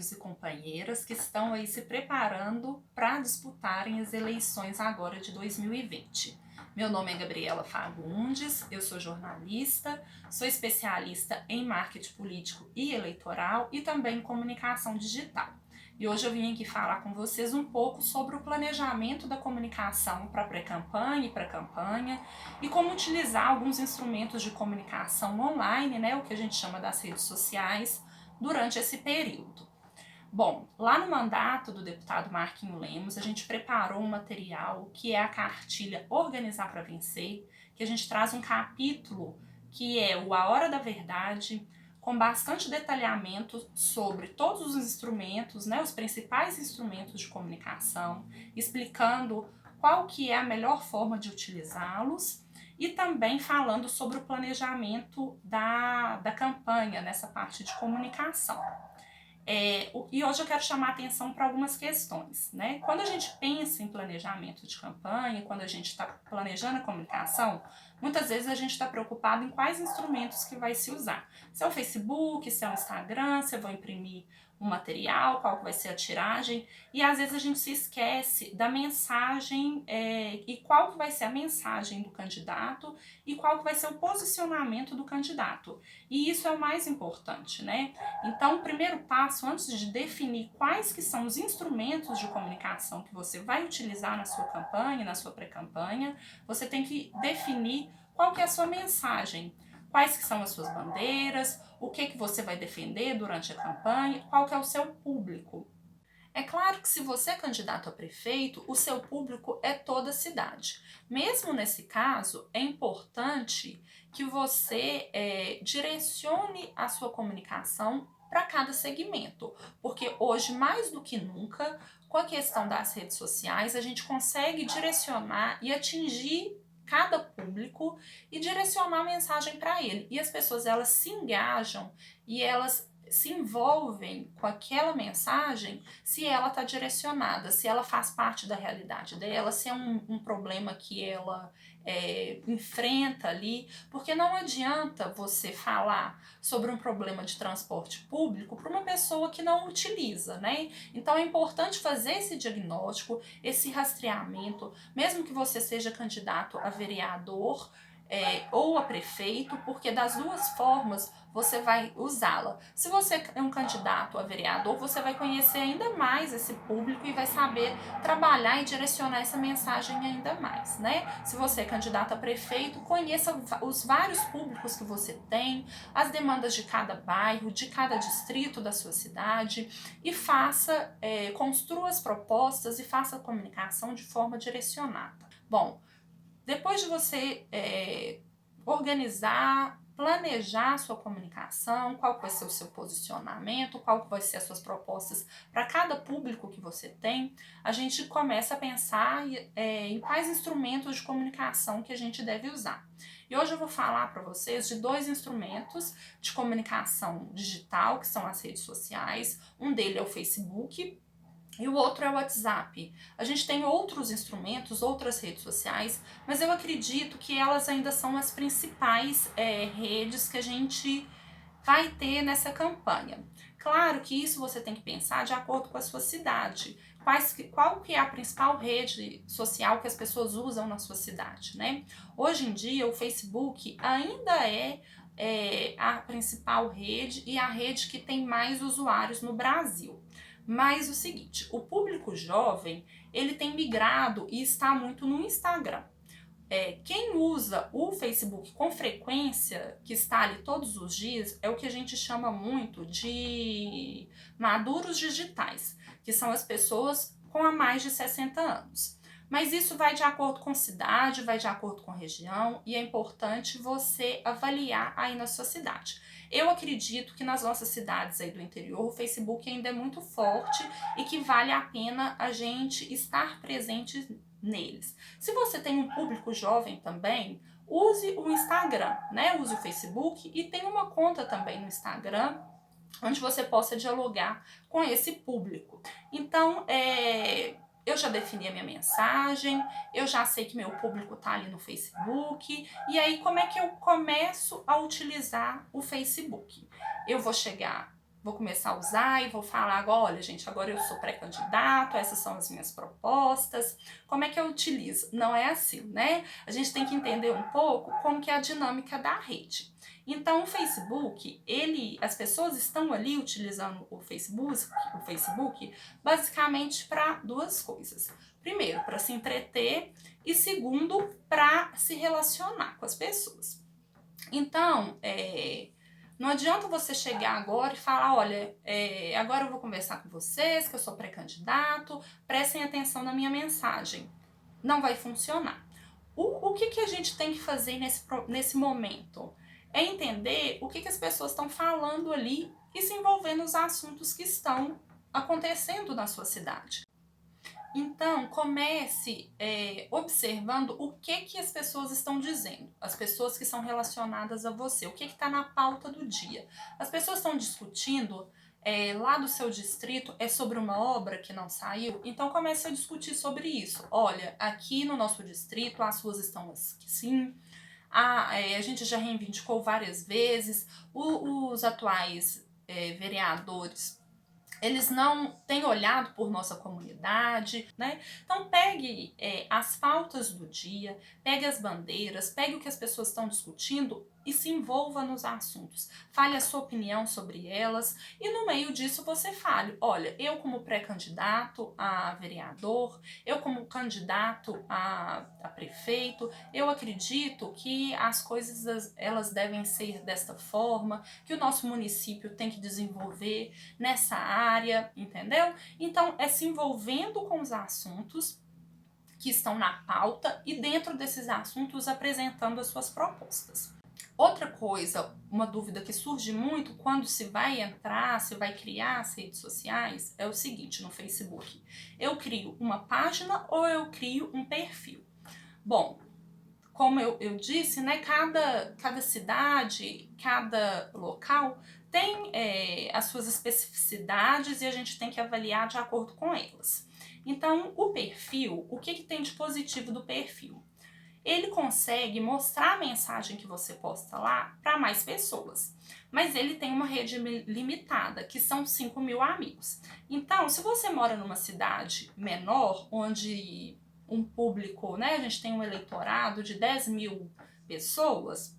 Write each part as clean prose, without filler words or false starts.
companheiros e companheiras que estão aí se preparando para disputarem as eleições agora de 2020. Meu nome é Gabriela Fagundes, eu sou jornalista, sou especialista em marketing político e eleitoral e também em comunicação digital. E hoje eu vim aqui falar com vocês um pouco sobre o planejamento da comunicação para pré-campanha e para campanha e como utilizar alguns instrumentos de comunicação online, né, o que a gente chama das redes sociais, durante esse período. Bom, lá no mandato do deputado Marquinho Lemos, a gente preparou um material que é a cartilha Organizar para Vencer, que a gente traz um capítulo que é o A Hora da Verdade, com bastante detalhamento sobre todos os instrumentos, né, os principais instrumentos de comunicação, explicando qual que é a melhor forma de utilizá-los e também falando sobre o planejamento da campanha nessa parte de comunicação. E hoje eu quero chamar a atenção para algumas questões, né? Quando a gente pensa em planejamento de campanha, quando a gente está planejando a comunicação, muitas vezes a gente está preocupado em quais instrumentos que vai se usar. Se é o Facebook, se é o Instagram, se eu vou imprimir um material, qual que vai ser a tiragem, e às vezes a gente se esquece da mensagem e qual que vai ser a mensagem do candidato e qual que vai ser o posicionamento do candidato. E isso é o mais importante, né? Então, o primeiro passo, antes de definir quais que são os instrumentos de comunicação que você vai utilizar na sua campanha, na sua pré-campanha, você tem que definir qual que é a sua mensagem, quais que são as suas bandeiras, o que você vai defender durante a campanha, qual que é o seu público. É claro que se você é candidato a prefeito, o seu público é toda a cidade. Mesmo nesse caso, é importante que você direcione a sua comunicação para cada segmento, porque hoje, mais do que nunca, com a questão das redes sociais, a gente consegue direcionar e atingir cada público e direcionar a mensagem para ele. E as pessoas, elas se engajam e elas se envolvem com aquela mensagem se ela está direcionada, se ela faz parte da realidade dela, se é um problema que ela enfrenta ali, porque não adianta você falar sobre um problema de transporte público para uma pessoa que não utiliza, né? Então é importante fazer esse diagnóstico, esse rastreamento, mesmo que você seja candidato a vereador ou a prefeito, porque das duas formas você vai usá-la. Se você é um candidato a vereador, você vai conhecer ainda mais esse público e vai saber trabalhar e direcionar essa mensagem ainda mais, né? Se você é candidato a prefeito, conheça os vários públicos que você tem, as demandas de cada bairro, de cada distrito da sua cidade e construa as propostas e faça a comunicação de forma direcionada. Bom, depois de você organizar, planejar a sua comunicação, qual vai ser o seu posicionamento, qual vai ser as suas propostas para cada público que você tem, a gente começa a pensar em quais instrumentos de comunicação que a gente deve usar. E hoje eu vou falar para vocês de dois instrumentos de comunicação digital, que são as redes sociais. Um deles é o Facebook, e o outro é o WhatsApp. A gente tem outros instrumentos, outras redes sociais, mas eu acredito que elas ainda são as principais redes que a gente vai ter nessa campanha. Claro que isso você tem que pensar de acordo com a sua cidade. Qual que é a principal rede social que as pessoas usam na sua cidade, né? Hoje em dia, o Facebook ainda é a principal rede e a rede que tem mais usuários no Brasil. Mas o seguinte, o público jovem, ele tem migrado e está muito no Instagram. Quem usa o Facebook com frequência, que está ali todos os dias, é o que a gente chama muito de maduros digitais, que são as pessoas com mais de 60 anos. Mas isso vai de acordo com cidade, vai de acordo com região e é importante você avaliar aí na sua cidade. Eu acredito que nas nossas cidades aí do interior o Facebook ainda é muito forte e que vale a pena a gente estar presente neles. Se você tem um público jovem também, use o Instagram, né? Use o Facebook e tem uma conta também no Instagram onde você possa dialogar com esse público. Então, eu já defini a minha mensagem, eu já sei que meu público está ali no Facebook, e aí como é que eu começo a utilizar o Facebook? Eu vou chegar vou começar a usar e vou falar agora, olha gente, agora eu sou pré-candidato, essas são as minhas propostas. Como é que eu utilizo? Não é assim, né? A gente tem que entender um pouco como que é a dinâmica da rede. Então o Facebook, as pessoas estão ali utilizando o Facebook basicamente para duas coisas. Primeiro, para se entreter e segundo, para se relacionar com as pessoas. Então, não adianta você chegar agora e falar, olha, agora eu vou conversar com vocês, que eu sou pré-candidato, prestem atenção na minha mensagem. Não vai funcionar. O que a gente tem que fazer nesse momento? É entender o que as pessoas estão falando ali e se envolver nos assuntos que estão acontecendo na sua cidade. Então, comece observando o que as pessoas estão dizendo, as pessoas que são relacionadas a você, o que está na pauta do dia. As pessoas estão discutindo lá do seu distrito, é sobre uma obra que não saiu, então comece a discutir sobre isso. Olha, aqui no nosso distrito as ruas estão assim, a gente já reivindicou várias vezes, os atuais vereadores, eles não têm olhado por nossa comunidade, né? Então pegue as pautas do dia, pegue as bandeiras, pegue o que as pessoas estão discutindo e se envolva nos assuntos. Fale a sua opinião sobre elas e no meio disso você fale, olha, eu como pré-candidato a vereador, eu como candidato a prefeito, eu acredito que as coisas elas devem ser desta forma, que o nosso município tem que desenvolver nessa área, entendeu? Então é se envolvendo com os assuntos que estão na pauta e dentro desses assuntos apresentando as suas propostas. Outra coisa, uma dúvida que surge muito quando se vai entrar, se vai criar as redes sociais, é o seguinte, no Facebook. Eu crio uma página ou eu crio um perfil? Bom, como eu disse, né, cada cidade, cada local tem as suas especificidades e a gente tem que avaliar de acordo com elas. Então, o perfil, o que tem de positivo do perfil? Ele consegue mostrar a mensagem que você posta lá para mais pessoas. Mas ele tem uma rede limitada, que são 5.000 amigos. Então, se você mora numa cidade menor, onde um público, né, a gente tem um eleitorado de 10.000 pessoas,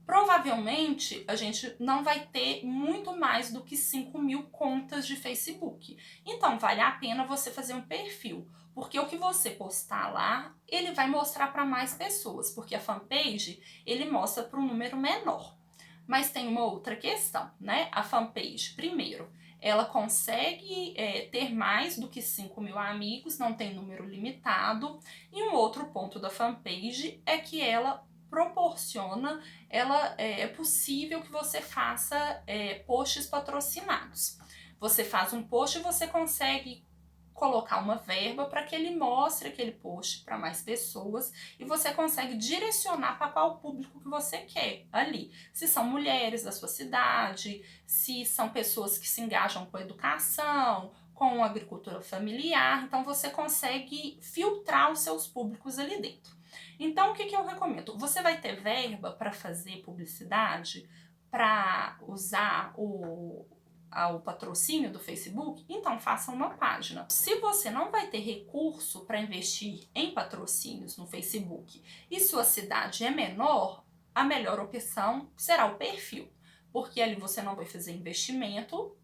provavelmente a gente não vai ter muito mais do que 5.000 contas de Facebook. Então, vale a pena você fazer um perfil. Porque o que você postar lá, ele vai mostrar para mais pessoas, porque a fanpage, ele mostra para um número menor. Mas tem uma outra questão, né? A fanpage, primeiro, ela consegue ter mais do que 5.000 amigos, não tem número limitado. E um outro ponto da fanpage é que ela proporciona, é possível que você faça posts patrocinados. Você faz um post e você consegue colocar uma verba para que ele mostre aquele post para mais pessoas e você consegue direcionar para qual público que você quer ali. Se são mulheres da sua cidade, se são pessoas que se engajam com educação, com agricultura familiar, então você consegue filtrar os seus públicos ali dentro. Então o que eu recomendo? Você vai ter verba para fazer publicidade, para usar ao patrocínio do Facebook, então faça uma página. Se você não vai ter recurso para investir em patrocínios no Facebook e sua cidade é menor, a melhor opção será o perfil, porque ali você não vai fazer investimento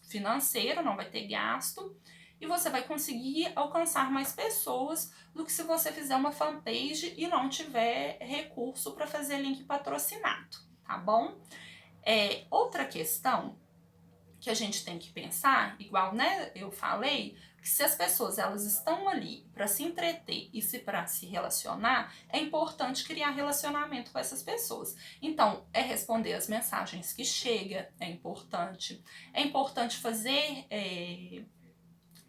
financeiro, não vai ter gasto e você vai conseguir alcançar mais pessoas do que se você fizer uma fanpage e não tiver recurso para fazer link patrocinado, tá bom? Outra questão que a gente tem que pensar, igual, né, eu falei, que se as pessoas elas estão ali para se entreter e para se relacionar, é importante criar relacionamento com essas pessoas. Então, responder as mensagens que chegam, é importante fazer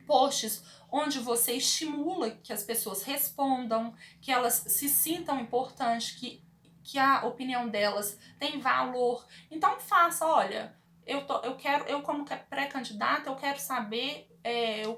posts onde você estimula que as pessoas respondam, que elas se sintam importantes, que a opinião delas tem valor. Então faça, olha, eu como pré-candidata, eu quero saber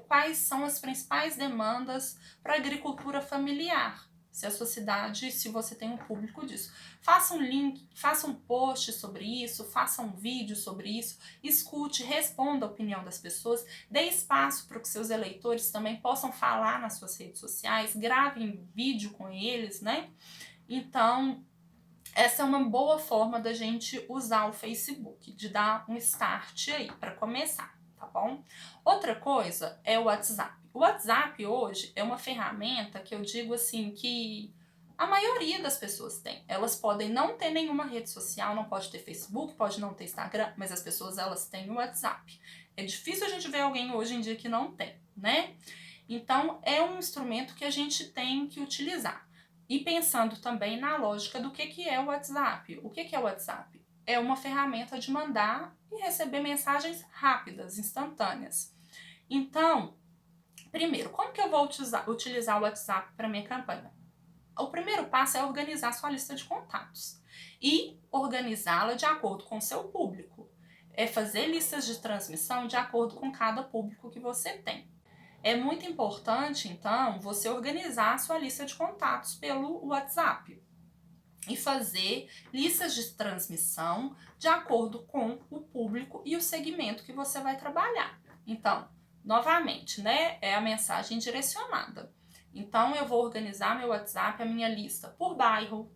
quais são as principais demandas para a agricultura familiar. Se a sua cidade, se você tem um público disso. Faça um link, faça um post sobre isso, faça um vídeo sobre isso, escute, responda a opinião das pessoas, dê espaço para que seus eleitores também possam falar nas suas redes sociais, gravem vídeo com eles, né? Então, essa é uma boa forma da gente usar o Facebook, de dar um start aí para começar, tá bom? Outra coisa é o WhatsApp. O WhatsApp hoje é uma ferramenta que eu digo assim que a maioria das pessoas tem. Elas podem não ter nenhuma rede social, não pode ter Facebook, pode não ter Instagram, mas as pessoas elas têm o WhatsApp. É difícil a gente ver alguém hoje em dia que não tem, né? Então é um instrumento que a gente tem que utilizar. E pensando também na lógica do que é o WhatsApp. O que é o WhatsApp? É uma ferramenta de mandar e receber mensagens rápidas, instantâneas. Então, primeiro, como que eu vou utilizar o WhatsApp para minha campanha? O primeiro passo é organizar sua lista de contatos e organizá-la de acordo com o seu público. É fazer listas de transmissão de acordo com cada público que você tem. É muito importante, então, você organizar a sua lista de contatos pelo WhatsApp e fazer listas de transmissão de acordo com o público e o segmento que você vai trabalhar. Então, novamente, né, é a mensagem direcionada. Então, eu vou organizar meu WhatsApp, a minha lista por bairro,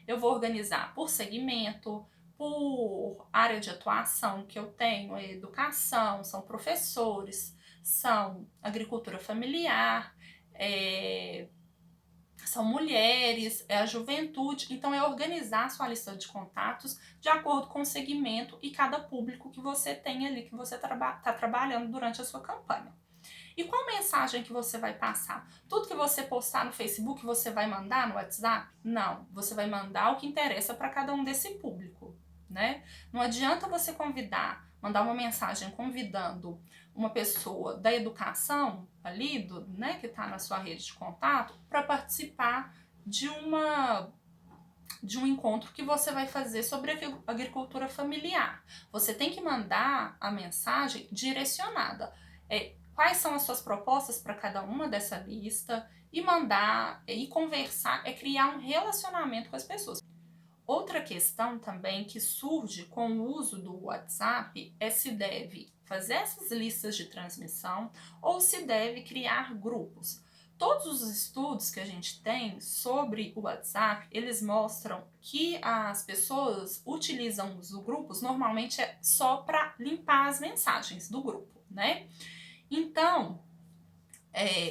eu vou organizar por segmento, por área de atuação que eu tenho, é educação, são professores, são agricultura familiar, são mulheres, é a juventude. Então é organizar a sua lista de contatos de acordo com o segmento e cada público que você tem ali, que você está trabalhando durante a sua campanha. E qual mensagem que você vai passar? Tudo que você postar no Facebook você vai mandar no WhatsApp? Não, você vai mandar o que interessa para cada um desse público, né? Não adianta você mandar uma mensagem convidando uma pessoa da educação ali, né, que está na sua rede de contato, para participar de um encontro que você vai fazer sobre agricultura familiar. Você tem que mandar a mensagem direcionada. Quais são as suas propostas para cada uma dessa lista e mandar e conversar, criar um relacionamento com as pessoas. Outra questão também que surge com o uso do WhatsApp é se deve fazer essas listas de transmissão ou se deve criar grupos. Todos os estudos que a gente tem sobre o WhatsApp, eles mostram que as pessoas utilizam os grupos normalmente só para limpar as mensagens do grupo, né? Então,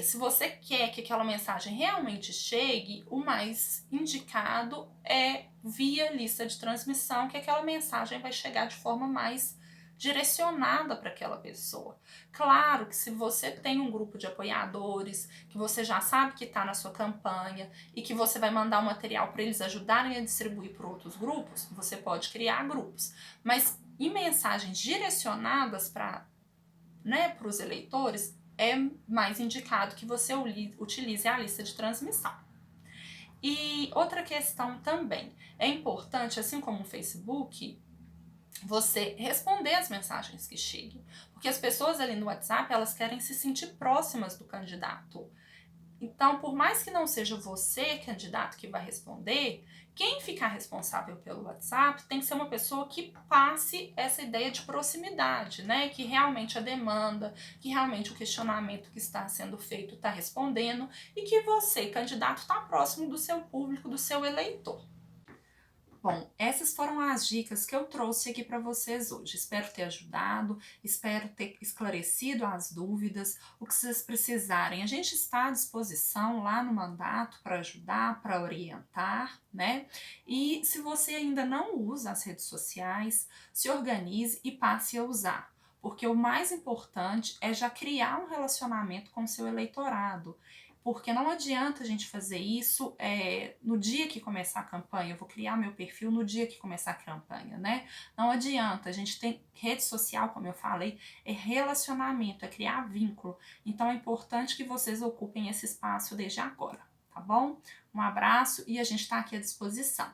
se você quer que aquela mensagem realmente chegue, o mais indicado é via lista de transmissão, que aquela mensagem vai chegar de forma mais direcionada para aquela pessoa. Claro que se você tem um grupo de apoiadores, que você já sabe que está na sua campanha e que você vai mandar um material para eles ajudarem a distribuir para outros grupos, você pode criar grupos. Mas em mensagens direcionadas para os eleitores, é mais indicado que você utilize a lista de transmissão. E outra questão também, é importante, assim como o Facebook, você responder as mensagens que cheguem. Porque as pessoas ali no WhatsApp, elas querem se sentir próximas do candidato. Então, por mais que não seja você, candidato, que vai responder, quem ficar responsável pelo WhatsApp tem que ser uma pessoa que passe essa ideia de proximidade, né? Que realmente a demanda, que realmente o questionamento que está sendo feito está respondendo e que você, candidato, está próximo do seu público, do seu eleitor. Bom, essas foram as dicas que eu trouxe aqui para vocês hoje. Espero ter ajudado, espero ter esclarecido as dúvidas, o que vocês precisarem. A gente está à disposição lá no mandato para ajudar, para orientar, né? E se você ainda não usa as redes sociais, se organize e passe a usar. Porque o mais importante é já criar um relacionamento com o seu eleitorado. Porque não adianta a gente fazer isso no dia que começar a campanha. Eu vou criar meu perfil no dia que começar a campanha, né? Não adianta. A gente tem rede social, como eu falei, é relacionamento, é criar vínculo. Então é importante que vocês ocupem esse espaço desde agora, tá bom? Um abraço e a gente está aqui à disposição.